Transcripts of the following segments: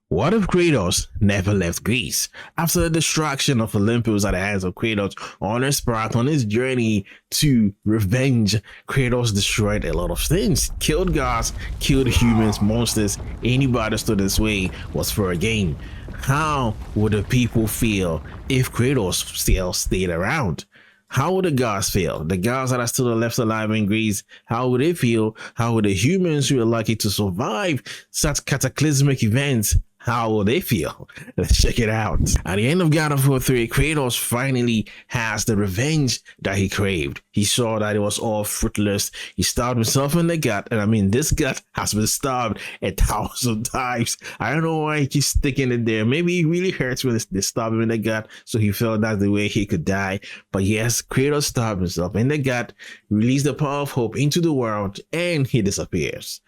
What if Kratos never left Greece? After the destruction of Olympus at the hands of Kratos on his path on his journey to revenge, Kratos destroyed a lot of things, killed gods, killed humans, monsters. Anybody stood his way was for a game. How would the people feel if Kratos still stayed around? How would the gods feel? The gods that are still left alive in Greece, how would they feel? How would the humans who are lucky to survive such cataclysmic events, how will they feel? Let's check it out. At the end of God of War 3, Kratos finally has the revenge that he craved. He saw that it was all fruitless. He stabbed himself in the gut. And I mean, this gut has been stabbed 1,000 times. I don't know why he keeps sticking it there. Maybe it really hurts when they stab him in the gut. So he felt that's the way he could die. But yes, Kratos stabbed himself in the gut, released the power of hope into the world, and he disappears.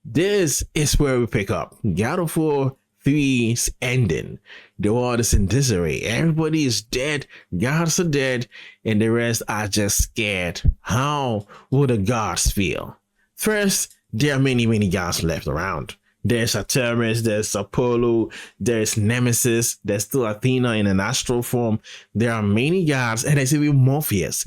This is where we pick up. God of War 3's ending. The world is in disarray. Everybody is dead. Gods are dead, and the rest are just scared. How will the gods feel? First, there are many gods left around. There's Artemis, there's Apollo, there's Nemesis, there's still Athena in an astral form. There are many gods, and there's even Morpheus.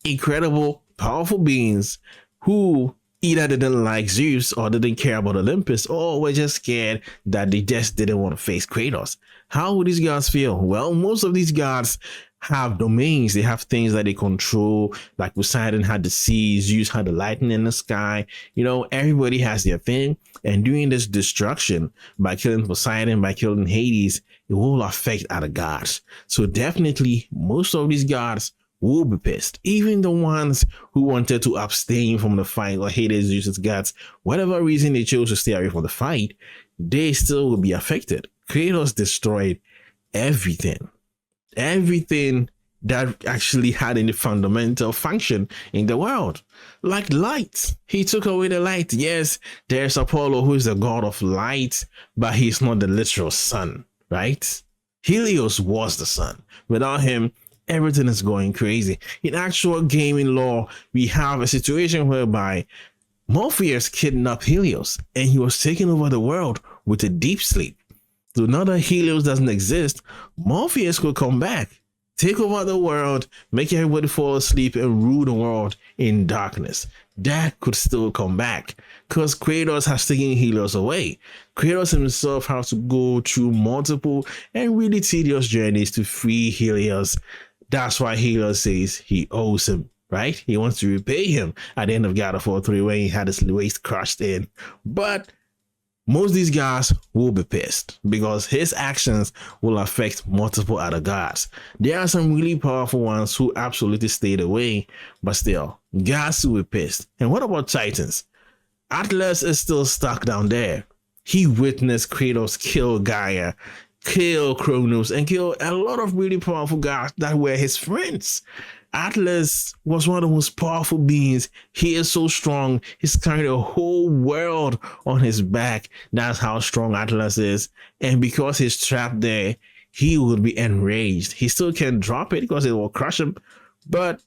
Incredible, powerful beings who either didn't like Zeus or didn't care about Olympus, or were just scared that they just didn't want to face Kratos. How would these gods feel? Well, most of these gods have domains. They have things that they control, like Poseidon had the sea, Zeus had the lightning in the sky. You know, everybody has their thing. And doing this destruction by killing Poseidon, by killing Hades, it will affect other gods. So definitely, most of these gods will be pissed. Even the ones who wanted to abstain from the fight or hated Zeus's gods, whatever reason they chose to stay away from the fight, they still will be affected. Kratos destroyed everything that actually had any fundamental function in the world, like light. He took away the light. Yes, there's Apollo, who is the god of light, but he's not the literal sun, right? Helios was the sun. Without him, everything is going crazy. In actual gaming lore, we have a situation whereby Morpheus kidnapped Helios and he was taking over the world with a deep sleep. So now that Helios doesn't exist, Morpheus could come back, take over the world, make everybody fall asleep and rule the world in darkness. That could still come back because Kratos has taken Helios away. Kratos himself has to go through multiple and really tedious journeys to free Helios. That's why Helios says he owes him, right? He wants to repay him at the end of God of War 3 when he had his waist crushed in. But most of these guys will be pissed because his actions will affect multiple other gods. There are some really powerful ones who absolutely stayed away, but still, gods will be pissed. And what about Titans? Atlas is still stuck down there. He witnessed Kratos kill Gaia, kill Kronos, and kill a lot of really powerful gods that were his friends. Atlas was one of the most powerful beings. He is so strong. He's carrying a whole world on his back. That's how strong Atlas is. And because he's trapped there, he will be enraged. He still can't drop it because it will crush him, but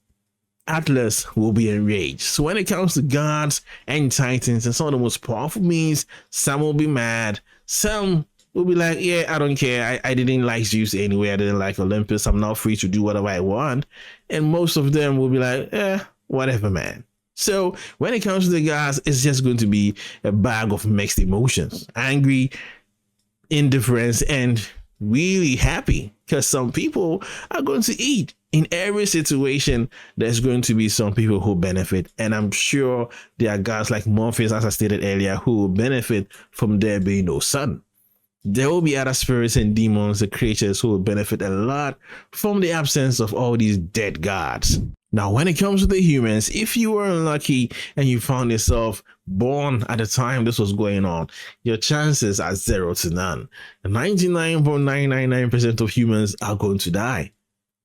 Atlas will be enraged. So when it comes to gods and titans and some of the most powerful beings, some will be mad. Some will be like, yeah, I don't care. I didn't like Zeus anyway. I didn't like Olympus. I'm now free to do whatever I want. And most of them will be like, whatever, man. So when it comes to the gods, it's just going to be a bag of mixed emotions. Angry, indifference, and really happy. Because some people are going to eat. In every situation, there's going to be some people who benefit. And I'm sure there are gods like Morpheus, as I stated earlier, who will benefit from there being no sun. There will be other spirits and demons, the creatures who will benefit a lot from the absence of all these dead gods. Now, when it comes to the humans, if you were unlucky and you found yourself born at the time this was going on, your chances are 0 to none. 99.999% of humans are going to die.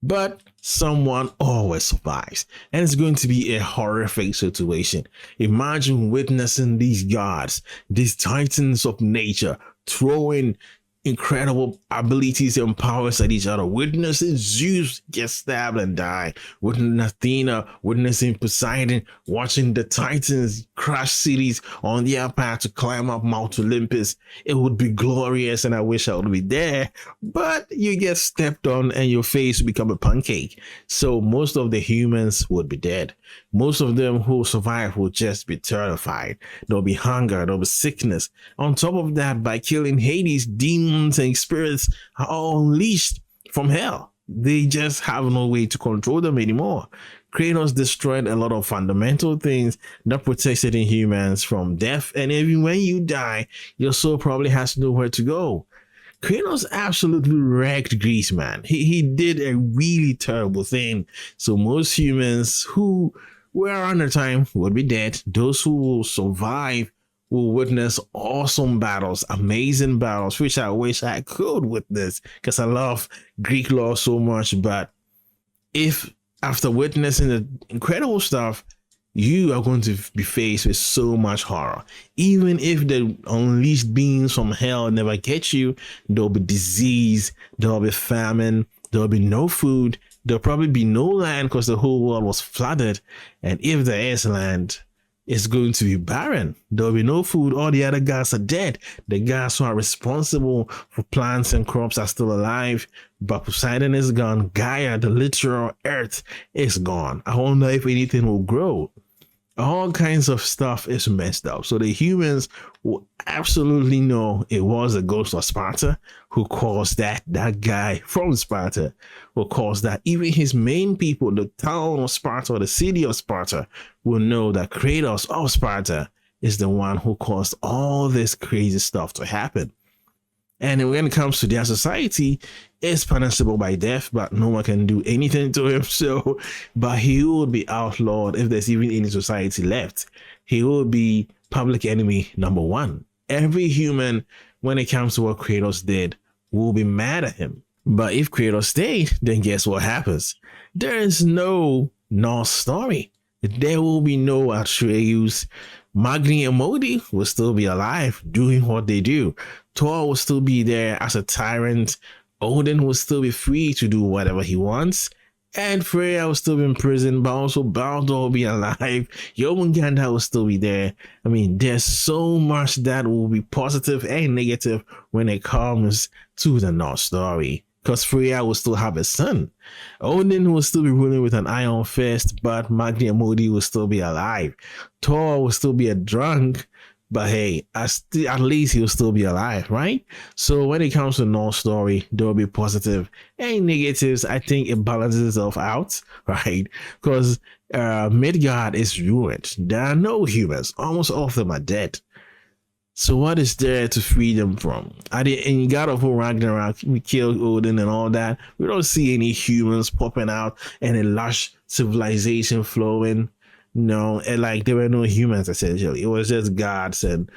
But someone always survives, and it's going to be a horrific situation. Imagine witnessing these gods, these titans of nature, throwing incredible abilities and powers at each other. Witnessing Zeus get stabbed and die. Witnessing Athena, witnessing Poseidon, watching the Titans crash cities on their path to climb up Mount Olympus. It would be glorious, and I wish I would be there. But you get stepped on and your face will become a pancake. So most of the humans would be dead. Most of them who survive will just be terrified. There'll be hunger, there'll be sickness. On top of that, by killing Hades, demons and spirits are all unleashed from hell. They just have no way to control them anymore. Kratos destroyed a lot of fundamental things that protected in humans from death, and even when you die, your soul probably has nowhere to go. Kratos absolutely wrecked Greece, man. He did a really terrible thing. So most humans who were around the time would be dead. Those who will survive will witness awesome battles, amazing battles, which I wish I could witness because I love Greek lore so much. But if after witnessing the incredible stuff, you are going to be faced with so much horror. Even if the unleashed beings from hell never get you, there'll be disease, there'll be famine, there'll be no food, there'll probably be no land because the whole world was flooded. And if there is land, it's going to be barren. There'll be no food. All the other gods are dead. The gods who are responsible for plants and crops are still alive, but Poseidon is gone. Gaia, the literal earth, is gone. I wonder if anything will grow. All kinds of stuff is messed up. So the humans will absolutely know it was the Ghost of Sparta who caused that. That guy from Sparta will cause that. Even his main people, the town of Sparta or the city of Sparta, will know that Kratos of Sparta is the one who caused all this crazy stuff to happen. And when it comes to their society, it's punishable by death, but no one can do anything to him. So, but he will be outlawed if there's even any society left. He will be public enemy number one. Every human, when it comes to what Kratos did, will be mad at him. But if Kratos stayed, then guess what happens? There is no Norse story. There will be no Atreus. Magni and Modi will still be alive doing what they do. Thor will still be there as a tyrant. Odin will still be free to do whatever he wants. And Freya will still be in prison, but also Baldur will be alive. Jormungandr will still be there. I mean, there's so much that will be positive and negative when it comes to the Norse story. Because Freya will still have a son. Odin will still be ruling with an iron fist, but Magni and Modi will still be alive. Thor will still be a drunk, but hey, at least he'll still be alive, right? So when it comes to Norse story, there will be positive and negatives. I think it balances itself out, right? Because Midgard is ruined. There are no humans. Almost all of them are dead. So what is there to free them from? In God of War Ragnarok, we killed Odin and all that. We don't see any humans popping out and a lush civilization flowing. No, and like there were no humans essentially. It was just gods and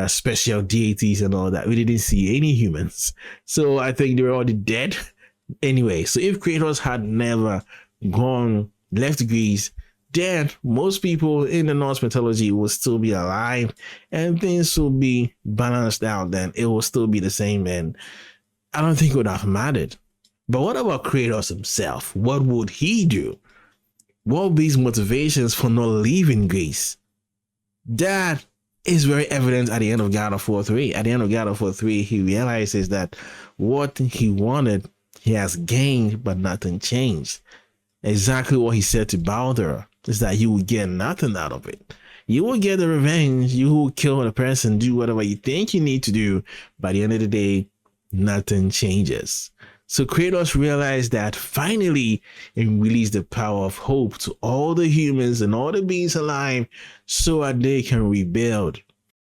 special deities and all that. We didn't see any humans. So I think they were already dead. Anyway, so if Kratos had never left Greece, then most people in the Norse mythology will still be alive and things will be balanced out. Then it will still be the same, and I don't think it would have mattered. But what about Kratos himself? What would he do? What would be his motivations for not leaving Greece? That is very evident at the end of God of War 3. At the end of God of War 3, he realizes that what he wanted, he has gained, but nothing changed. Exactly what he said to Baldur is that you will get nothing out of it. You will get the revenge. You will kill the person, do whatever you think you need to do. By the end of the day, nothing changes. So Kratos realized that finally and released the power of hope to all the humans and all the beings alive so that they can rebuild.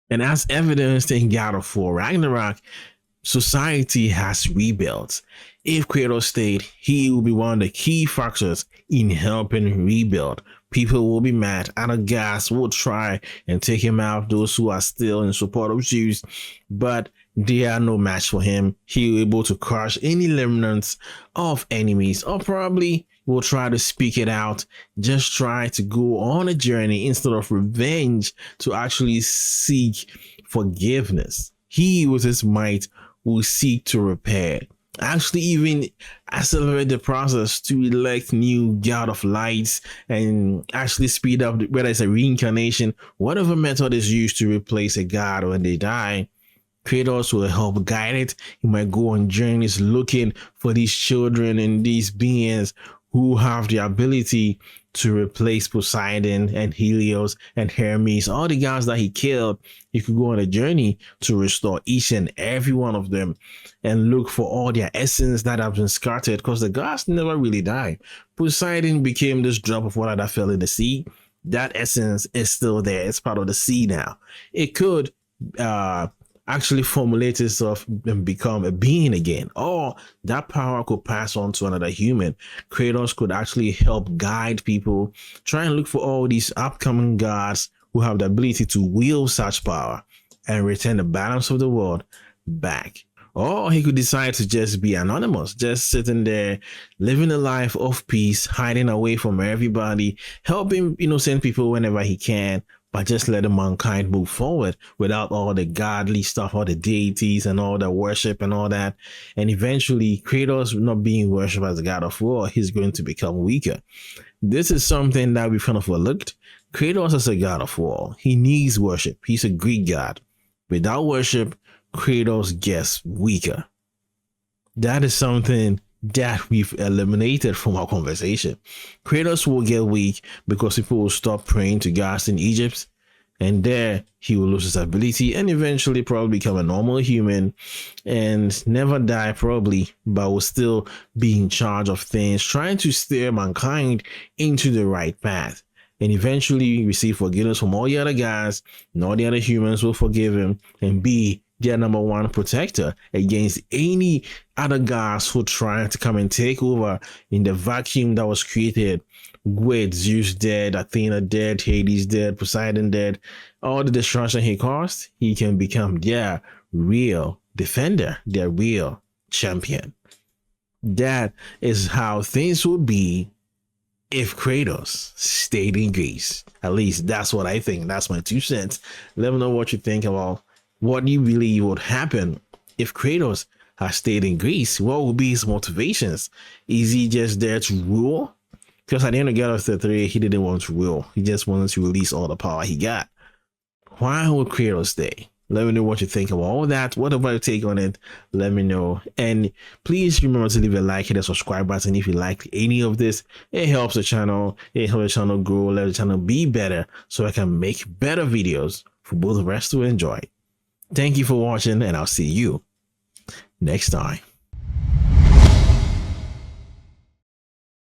And as evidenced in God of War Ragnarok, society has rebuilt. If Kratos stayed, he will be one of the key factors in helping rebuild. People will be mad, other gods will try and take him out, those who are still in support of Zeus, but they are no match for him. He will be able to crush any remnants of enemies, or probably will try to speak it out, just try to go on a journey instead of revenge, to actually seek forgiveness. He with his might will seek to repair, actually even accelerate the process to elect new god of lights, and actually speed up whether it's a reincarnation, whatever method is used to replace a god when they die. Kratos will help guide it. He might go on journeys looking for these children and these beings who have the ability to replace Poseidon and Helios and Hermes, all the gods that he killed. He could go on a journey to restore each and every one of them and look for all their essence that have been scattered, because the gods never really died. Poseidon became this drop of water that fell in the sea. That essence is still there. It's part of the sea now. It could actually formulate itself and become a being again, or that power could pass on to another human. Kratos could actually help guide people, try and look for all these upcoming gods who have the ability to wield such power and return the balance of the world back. Or he could decide to just be anonymous, just sitting there, living a life of peace, hiding away from everybody, helping innocent people whenever he can, but just letting mankind move forward without all the godly stuff, all the deities and all the worship and all that. And eventually, Kratos not being worshipped as a god of war, he's going to become weaker. This is something that we've kind of overlooked. Kratos is a god of war. He needs worship. He's a Greek god. Without worship, Kratos gets weaker. That is something that we've eliminated from our conversation. Kratos will get weak because people will stop praying to gods in Egypt, and there he will lose his ability and eventually probably become a normal human and never die probably, but will still be in charge of things, trying to steer mankind into the right path, and eventually receive forgiveness from all the other gods, and all the other humans will forgive him and be their number one protector against any other gods who try to come and take over in the vacuum that was created with Zeus dead, Athena dead, Hades dead, Poseidon dead, all the destruction he caused. He can become their real defender, their real champion. That is how things would be if Kratos stayed in Greece. At least that's what I think. That's my 2 cents. Let me know what you think about what you believe would happen if Kratos has stayed in Greece. What would be his motivations? Is he just there to rule? Because at the end of God of the 3, he didn't want to rule. He just wanted to release all the power he got. Why would Kratos stay? Let me know what you think about all that. What about your take on it? Let me know. And please remember to leave a like, hit the subscribe button if you like any of this. It helps the channel. It helps the channel grow, let the channel be better so I can make better videos for both of us to enjoy. Thank you for watching, and I'll see you next time.